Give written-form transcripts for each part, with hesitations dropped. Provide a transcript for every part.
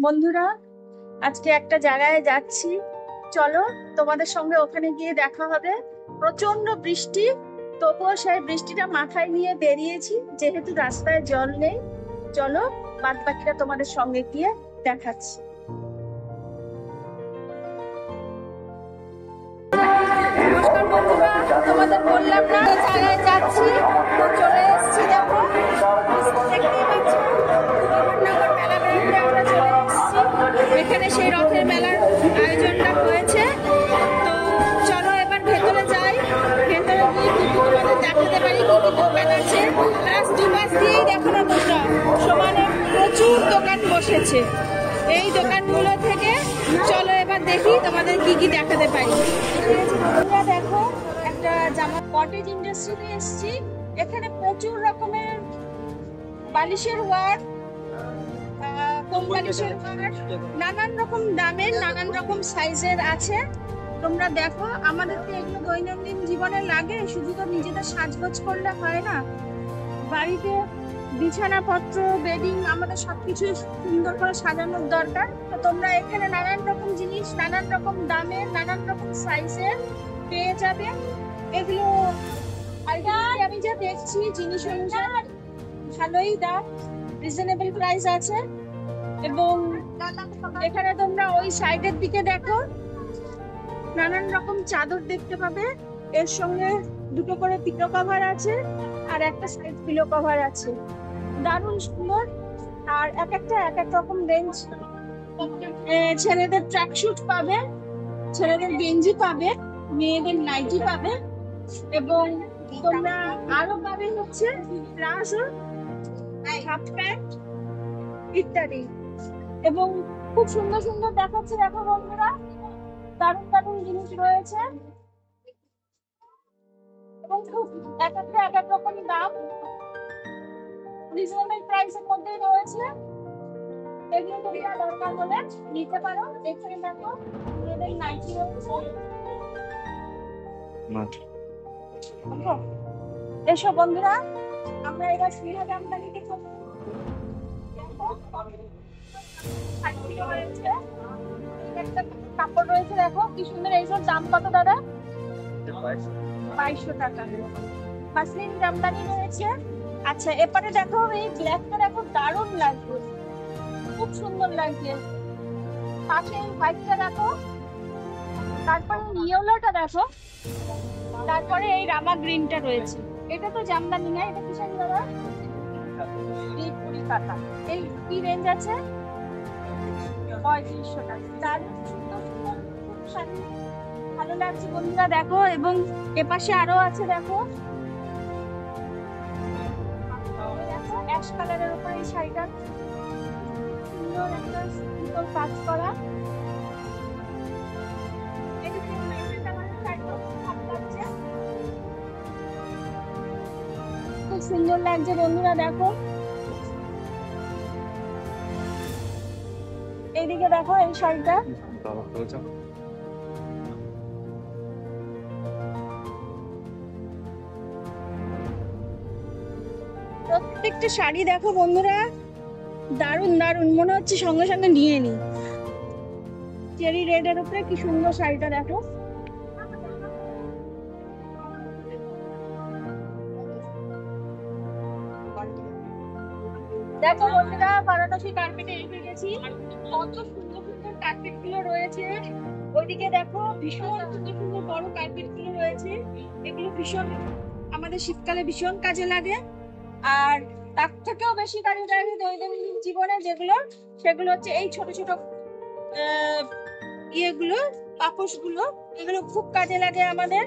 বন্ধুরা, আজকে একটা জায়গায় যাচ্ছি, চলো তোমাদের সঙ্গে ওখানে গিয়ে দেখা হবে। প্রচন্ড বৃষ্টি, তবুও সেই বৃষ্টিটা মাথায় নিয়ে বেরিয়েছি, যেহেতু রাস্তায় জল নেই। চলো বাদ বাকিটা তোমাদের সঙ্গে গিয়ে দেখাচ্ছি। নমস্কার বন্ধুরা, তোমাদের বললাম না জায়গায় যাচ্ছি, তো চলে এসেছি। দেখো দেখতেই পাচ্ছ, মুজফ্ফরনগর মেলা গ্রাউন্ডে আমরা চলে এসেছি। এখানে সেই রথের মেলার আয়োজনটা হয়েছে। তো চলো এবার ভেতরে যাই, ভেতরে গিয়ে কি তোমাদের দেখাতে পারি কি কি দোকান আছে। দুপাশ দিয়েই দেখো না তোমরা, সমানে প্রচুর দোকান বসেছে। এই দোকানগুলো থেকে চলো এবার দেখি তোমাদের কি কি দেখাতে পারি। তোমরা দেখো, একটা জামা কটেজ ইন্ডাস্ট্রিতে এসেছি। এখানে প্রচুর রকমের বালিশের ওয়ার্ক, কম বালিশের ওয়ার্ক, নানান রকম দামের নানান রকম সাইজের আছে। তোমরা দেখো, আমাদের তো এগুলো দৈনন্দিন জীবনে লাগে, শুধু তো নিজেদের সাজগোজ করলে হয় না। বাড়িতে বিছানাপত্র, বেডিং, আমাদের সবকিছু সুন্দর করে সাজানোর দরকার। তো তোমরা এখানে নানান রকম জিনিস, নানান রকম দামের, নানান রকম সাইজের পেয়ে যাবে। এগুলো আমি যা দেখছি জিনিস অনুযায়ী ভালোই দাম, রিজনেবল প্রাইস আছে। এবং এখানে তোমরা ওই সাইডের দিকে দেখো, নানান রকম চাদর দেখতে পাবে। এর সঙ্গে দুটো করে পিলো কভার আছে, আর একটা সাইড পিলো কভার আছে, দারুণ সুন্দর। আর এক একটা এক এক রকম রেঞ্জ। ছেলেদের ট্র্যাক শুট পাবে, ছেলেদের গেঞ্জি পাবে, মেয়েদের নাইটি পাবে, এবং তোমরা আরো পাবে হচ্ছে প্লাজো, হাফ প্যান্ট ইত্যাদি। এবং খুব সুন্দর সুন্দর দেখাচ্ছে, দেখো বন্ধুরা, দারুণ দারুণ জিনিস রয়েছে। এবং খুব এক একটা এক এক রকম দাম, রিজনেবল প্রাইসের মধ্যে রয়েছে। এগুলো তোমরা দরকার হলে নিতে পারো। এখানে দেখো মেয়েদের নাইটি রয়েছে। এসো বন্ধুরা, আমরা এবার স্নেহা জামদানিতে একটা কাপড় রয়েছে, দেখো কি সুন্দর। এইসব দাম কত দাদা? 2200 টাকা। মাসলিন জামদানি রয়েছে। আচ্ছা, এপারে দেখো, এই ব্ল্যাকটা দেখো, দারুণ লাগবে, খুব সুন্দর লাগছে। পাশে হোয়াইটটা দেখো, তারপরে ইয়েলোটা দেখো, তারপরে এই রামা গ্রিনটা রয়েছে। এটা তো জামদানি না, এটা কিসের দাদা? কাটা। এই কি রেঞ্জ আছে? 3500 টাকা। দারুণ সুন্দর সুন্দর শাড়ি, ভালো লাগছে বন্ধুরা দেখো। এবং এপাশে আরো আছে, দেখো অ্যাশ কালারের উপরে এই শাড়িটা, সুন্দর একটা সুন্দর কাজ করা। খুব সুন্দর লাগছে বন্ধুরা দেখো। এইদিকে দেখো এই শাড়িটা, প্রত্যেকটা শাড়ি দেখো বন্ধুরা, দারুণ দারুণ, মনে হচ্ছে সঙ্গে সঙ্গে নিয়ে নি। চেরি রেড এর উপরে কি সুন্দর শাড়িটা দেখো। দেখো বন্ধুরা, বারাণসী কার্পেটে এসে গেছি। কত সুন্দর সুন্দর কার্পেট গুলো রয়েছে। ওইদিকে দেখো ভীষণ সুন্দর সুন্দর বড় কার্পেট গুলো রয়েছে। এগুলো ভীষণ আমাদের শীতকালে ভীষণ কাজে লাগে। আর তার থেকেও বেশি কাজে লাগে দৈনন্দিন জীবনে যেগুলো, সেগুলো হচ্ছে এই ছোট ছোট ইয়েগুলো, পাপোশগুলো। এগুলো খুব কাজে লাগে আমাদের।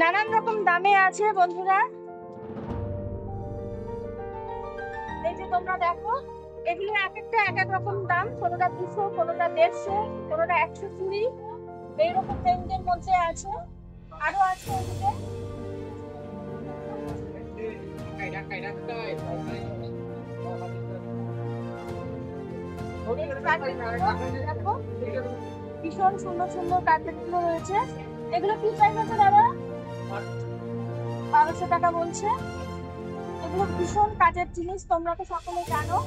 নানান রকম দামে আছে বন্ধুরা। এই যে তোমরা দেখো, এগুলো এক একটা এক এক রকম দাম, কোনোটা 200, কোনোটা 150, কোনোটা 120, এইরকম রেঞ্জের মধ্যে আছে। আরো আছে এদিকে, দেখো ভীষণ সুন্দর সুন্দর কার্পেট গুলো রয়েছে। এগুলো কি প্রাইস আছে দাদা? 1200 টাকা বলছে। এগুলো ভীষণ কাজের জিনিস, তোমরা তো সকলে জানো।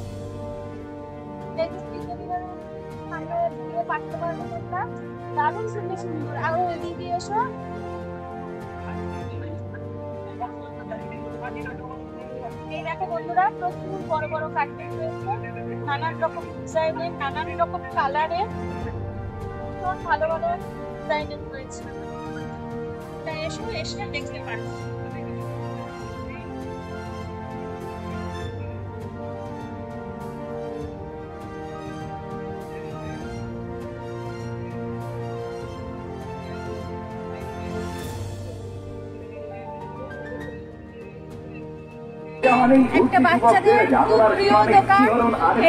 পাঠতে পারবো তোমরা। দারুণ সুন্দর সুন্দর। আর ওইদিকে এসো, এই দেখো বন্ধুরা, প্রচুর বড় বড় কার্টেন রয়েছে, নানান রকম ডিজাইনের, নানান রকম কালারের, ভীষণ ভালো ভালো ডিজাইনের রয়েছে। তাই এসে দেখতে পারো। একটা বাচ্চাদের খুব প্রিয় দোকান,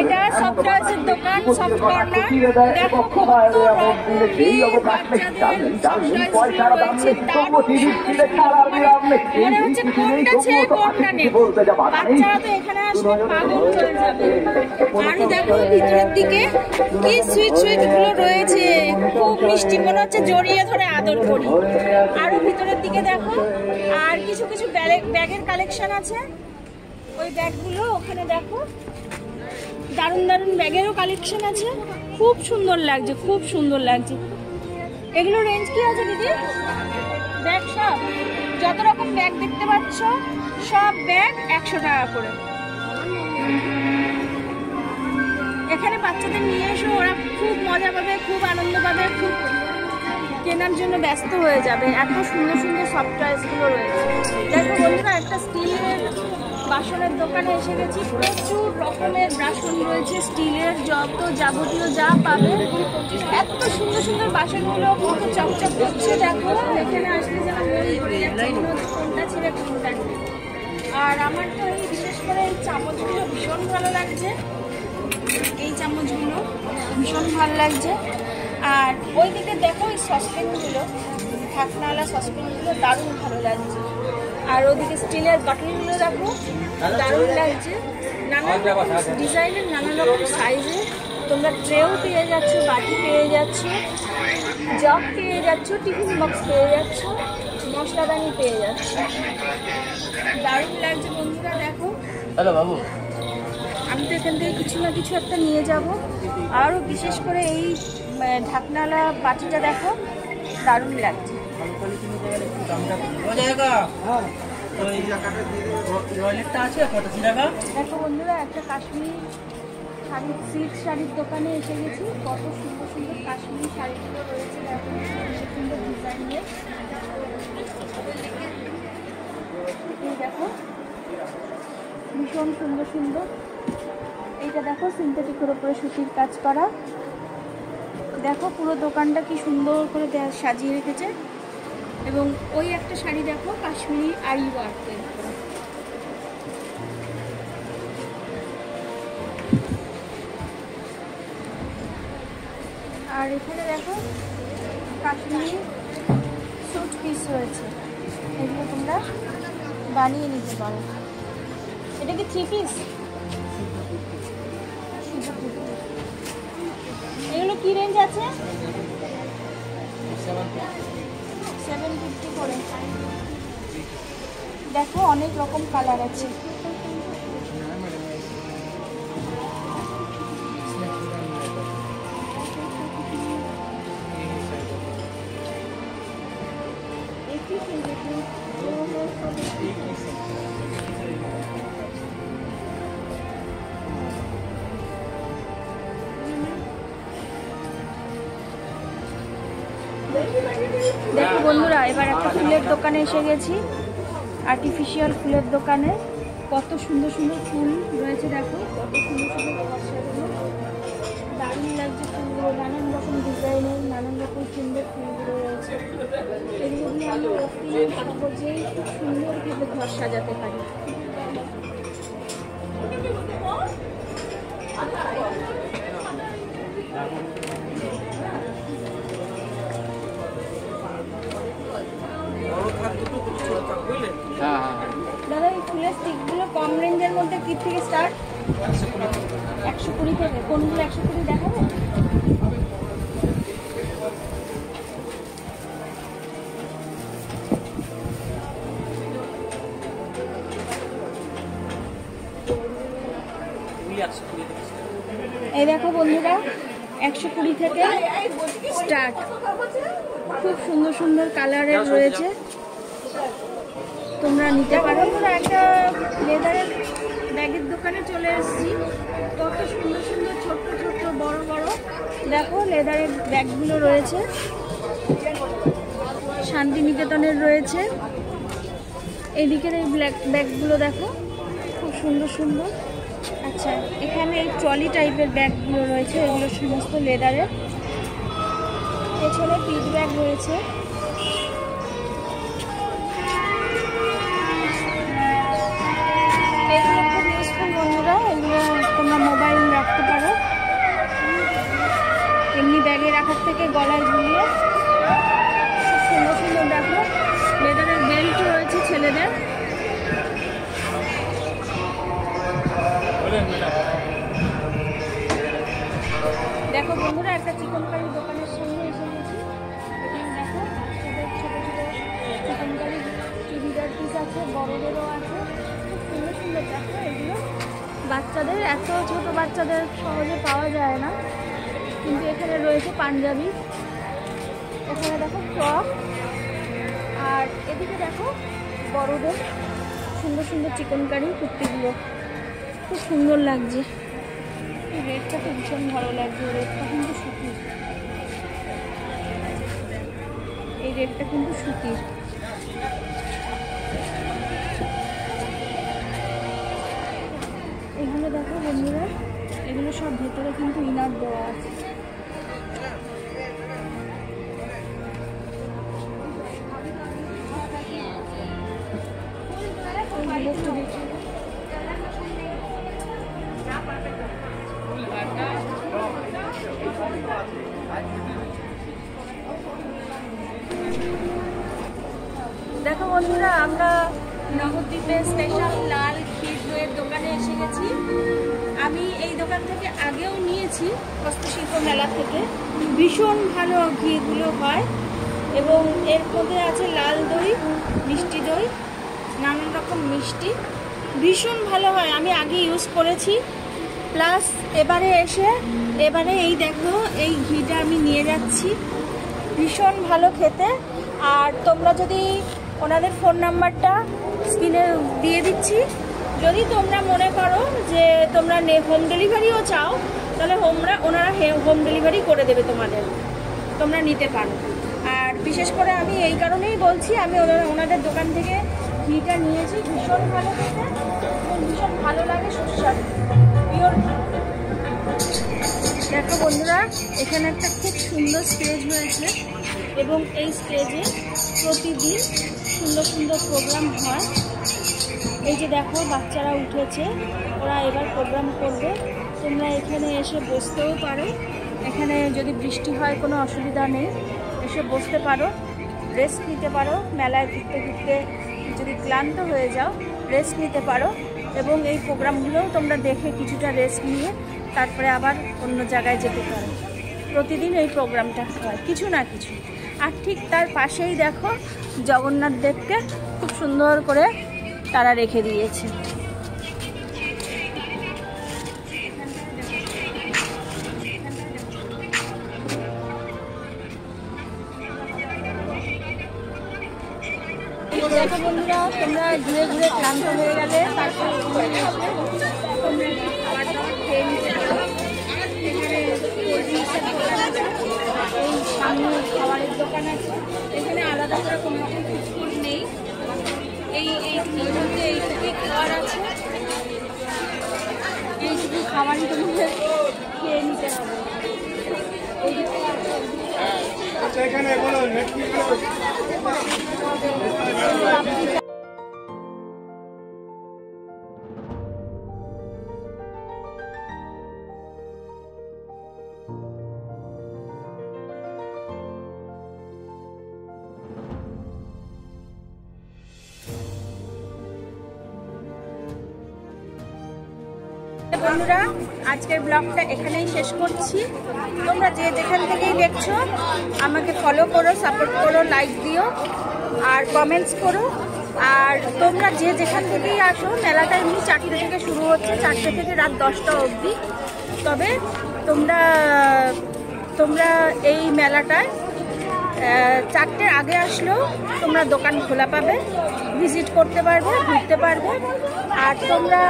এটা সফট টয়েসের দোকান, সফট কর্নার। দেখো কত রকমের বাচ্চাদের সফট টয়েস রয়েছে, মনে হচ্ছে কোনটা ছেড়ে কোনটা নেব। বাচ্চারা তো এখানে আসলে পাগল হয়ে যাবে। আর দেখো ভিতরের দিকে কি সুইট সুইট গুলো রয়েছে, খুব মিষ্টি, মনে হচ্ছে জড়িয়ে ধরে আদর করি। আরো ভিতরের দিকে দেখো, আর কিছু কিছু ব্যাগের কালেকশন আছে, ওই ব্যাগগুলো ওখানে দেখো, দারুণ দারুণ ব্যাগেরও কালেকশন আছে, খুব সুন্দর লাগছে, খুব সুন্দর লাগছে। এগুলো রেঞ্জ কি আছে দিদি? ব্যাগ সব যত রকম ব্যাগ দেখতে পাচ্ছ, সব ব্যাগ 100 টাকা করে। এখানে বাচ্চাদের নিয়ে এসো, ওরা খুব মজা পাবে, খুব আনন্দ পাবে, খুব কেনার জন্য ব্যস্ত হয়ে যাবে। এত সুন্দর সুন্দর সফট টয়েসগুলো রয়েছে। দেখো বন্ধুরা, একটা স্টিলের বাসনের দোকানে এসে গেছি। প্রচুর রকমের বাসন রয়েছে, স্টিলের যত যাবতীয় যা পাবে। এত সুন্দর সুন্দর বাসনগুলো কত চকচক করছে, দেখো এখানে আসলে যেন মন ভরে যাচ্ছে, কোনটা ছেড়ে কোনটা। আর আমার তো এই বিশেষ করে এই চামচগুলো ভীষণ ভালো লাগছে, এই চামচগুলো ভীষণ ভালো লাগছে। আর ওই দিকে দেখো এই সসপ্যানগুলো, ঢাকনাওয়ালা সসপ্যানগুলো দারুণ ভালো লাগছে। আর ওদিকে স্টিলের বাটিগুলো দেখো, দারুণ লাগছে, নানান ডিজাইনের, নানান রকম সাইজের। তোমরা ট্রেও পেয়ে যাচ্ছ, বাটি পেয়ে যাচ্ছ, জগ পেয়ে যাচ্ছ, টিফিন বক্স পেয়ে যাচ্ছ, মশলাদানি পেয়ে যাচ্ছ। দারুণ লাগছে বন্ধুরা। দেখো আমি তো এখান থেকে কিছু না কিছু একটা নিয়ে যাব। আরও বিশেষ করে এই ঢাকনাওয়ালা বাটিটা দেখো, দারুণ লাগছে। দেখো বন্ধুরা, একটা কাশ্মীরি শাড়ি, সিল্ক শাড়ির দোকানে এসে গেছি। কত সুন্দর সুন্দর কাশ্মীরি শাড়িগুলো রয়েছে, দেখো সুন্দর ডিজাইনের। এই দেখো ভীষণ সুন্দর সুন্দর। এইটা দেখো সিনথেটিকের উপরে সুতির কাজ করা। দেখো পুরো দোকানটা কি সুন্দর করে সাজিয়ে রেখেছে। এবং ওই একটা শাড়ি দেখো, কাশ্মীরি আরি ওয়ার্কের। আর এখানে দেখো কাশ্মীরি স্যুট পিস রয়েছে, এগুলো তোমরা বানিয়ে নিতে পারো। এটা কি 3 পিস? এগুলো কি রেঞ্জ আছে? 750 করে। দেখো অনেক রকম কালার আছে। দেখো বন্ধুরা, এবার একটা ফুলের দোকানে এসে গেছি, আর্টিফিশিয়াল ফুলের দোকানে। কত সুন্দর সুন্দর ফুল রয়েছে, দেখো কত সুন্দর সুন্দর খসড়াগুলো, দারুণ লাগছে ফুলগুলো, নানান রকম ডিজাইনের, নানান রকম সুন্দর ফুলগুলো রয়েছে। এগুলো দিয়ে আমি অতি সহজেই খুব সুন্দরভাবে ঘর সাজাতে পারি। দাদা, এই ফুলের স্টিকগুলো কম রেঞ্জের মধ্যে কি থেকে স্টার্ট? 120 থেকে। কোনগুলো 120 দেখাবো? এই দেখো বন্ধুরা, 120 থেকে স্টার্ট। খুব সুন্দর সুন্দর কালারের রয়েছে, তোমরা নিতে পারো। একটা লেদারের ব্যাগের দোকানে চলে এসেছি। কত সুন্দর সুন্দর ছোট্ট ছোট্ট বড় বড় দেখো লেদারের ব্যাগগুলো রয়েছে। শান্তিনিকেতনের রয়েছে। এদিকের এই ব্ল্যাক ব্যাগগুলো দেখো খুব সুন্দর সুন্দর। আচ্ছা, এখানে এই ট্রলি টাইপের ব্যাগগুলো রয়েছে, এগুলো সমস্ত লেদারের। পেছনে পিট ব্যাগ রয়েছে। এগুলো খুব ইউজফুল বন্ধুরা, এগুলো তোমরা মোবাইল রাখতে পারো এমনি ব্যাগে রাখার থেকে গলায় ঝুলিয়ে। খুব সুন্দর সুন্দর দেখো লেদারের বেল্ট রয়েছে ছেলেদের। দেখো বন্ধুরা, একটা চিকন কারির দোকানের সামনে এসে গেছি। এখানে দেখো ছোট ছোট চিকন কারি চুড়িদার পিস আছে, বড়দেরও আছে। খুব সুন্দর সুন্দর দেখো এগুলো বাচ্চাদের, এত ছোট বাচ্চাদের সহজে পাওয়া যায় না, কিন্তু এখানে রয়েছে পাঞ্জাবি। এখানে দেখো ফ্রক, আর এদিকে দেখো বড়দের সুন্দর সুন্দর চিকন কারি কুর্তিগুলো খুব সুন্দর লাগছে। রেটটা তো ভীষণ ভালো লাগছে, রেটটা কিন্তু সুতির। এই রেটটা কিন্তু সুতির। এগুলো দেখো বন্ধুরা, এগুলো সব ভেতরে কিন্তু ইনার দেওয়া আছে। দেখো বন্ধুরা, আমরা নবদ্বীপে স্পেশাল লাল ক্ষীর দইয়ের দোকানে এসে গেছি। আমি এই দোকান থেকে আগেও নিয়েছি, হস্তশিল্প মেলা থেকে। ভীষণ ভালো ঘিগুলো হয়, এবং এর মধ্যে আছে লাল দই, মিষ্টি দই, নানান রকম মিষ্টি। ভীষণ ভালো হয়, আমি আগে ইউজ করেছি। প্লাস এবারে এই দেখো এই ঘিটা আমি নিয়ে যাচ্ছি, ভীষণ ভালো খেতে। আর তোমরা যদি ওনাদের ফোন নাম্বারটা স্ক্রিনে দিয়ে দিচ্ছি, যদি তোমরা মনে করো যে তোমরা হোম ডেলিভারিও চাও, তাহলে ওনারা হোম ডেলিভারি করে দেবে তোমাদের, তোমরা নিতে পারো। আর বিশেষ করে আমি এই কারণেই বলছি, আমি ওনাদের দোকান থেকে ঘিটা নিয়েছি, ভীষণ ভালো খেতে, ভীষণ ভালো লাগে, সুস্বাদু, পিওর। দেখো বন্ধুরা, এখানে একটা খুব সুন্দর স্টেজ হয়েছে, এবং এই স্টেজে প্রতিদিন সুন্দর সুন্দর প্রোগ্রাম হয়। এই যে দেখো বাচ্চারা উঠেছে, ওরা এবার প্রোগ্রাম করবে। তোমরা এখানে এসে বসতেও পারো, এখানে যদি বৃষ্টি হয় কোনো অসুবিধা নেই, এসে বসতে পারো, রেস্ট নিতে পারো। মেলায় ঘুরতে ঘুরতে যদি ক্লান্ত হয়ে যাও, রেস্ট নিতে পারো, এবং এই প্রোগ্রামগুলোও তোমরা দেখে কিছুটা রেস্ট নিয়ে তারপরে আবার অন্য জায়গায় যেতে পারো। প্রতিদিন এই প্রোগ্রামটা হয় কিছু না কিছু। আর ঠিক তার পাশেই দেখো জগন্নাথ দেবকে খুব সুন্দর করে তারা রেখে দিয়েছে। দেখো বন্ধুরা, তোমরা ঘুরে ঘুরে ক্লান্ত হয়ে গেলে তারপর খেয়ে নিতে পারো। এই সামনে খাবারের দোকান আছে, এখানে আলাদা করে কোনো রকম ফুড নেই। এইটুকুই খাবার আছে, এইটুকু খাবারই তোমাদের খেয়ে নিতে হবে। আচ্ছা, এখানে বলো বন্ধুরা, আজকের ব্লগটা এখানেই শেষ করছি। তোমরা যে যেখান থেকেই দেখছো আমাকে ফলো করো, সাপোর্ট করো, লাইক দিও আর কমেন্টস করো। আর তোমরা যে যেখান থেকেই আসো, মেলাটা এমনি 4টে থেকে শুরু হচ্ছে, 4টে থেকে রাত 10টা অবধি। তবে তোমরা তোমরা এই মেলাটায় 4টের আগে আসলেও তোমরা দোকান খোলা পাবে, ভিজিট করতে পারবে, ঘুরতে পারবে। আর তোমরা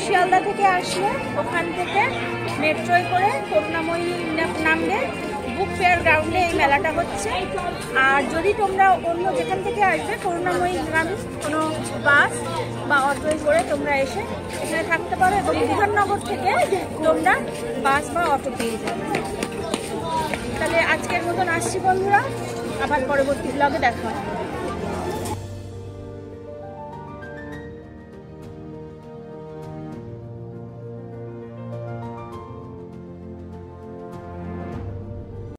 শিয়ালদা থেকে আসলে ওখান থেকে মেট্রোয় করে করুণাময়ী নামবে। বুক ফেয়ার গ্রাউন্ডে এই মেলাটা হচ্ছে। আর যদি তোমরা অন্য যেখান থেকে আসবে করুণাময়ী গ্রামে কোনো বাস বা অটোয় করে তোমরা এসে এখানে থাকতে পারো, এবং বিধাননগর থেকে তোমরা বাস বা অটো পেয়ে যাবে। তাহলে আজকের মতন আসছি বন্ধুরা, আবার পরবর্তী ব্লগে দেখা হয়।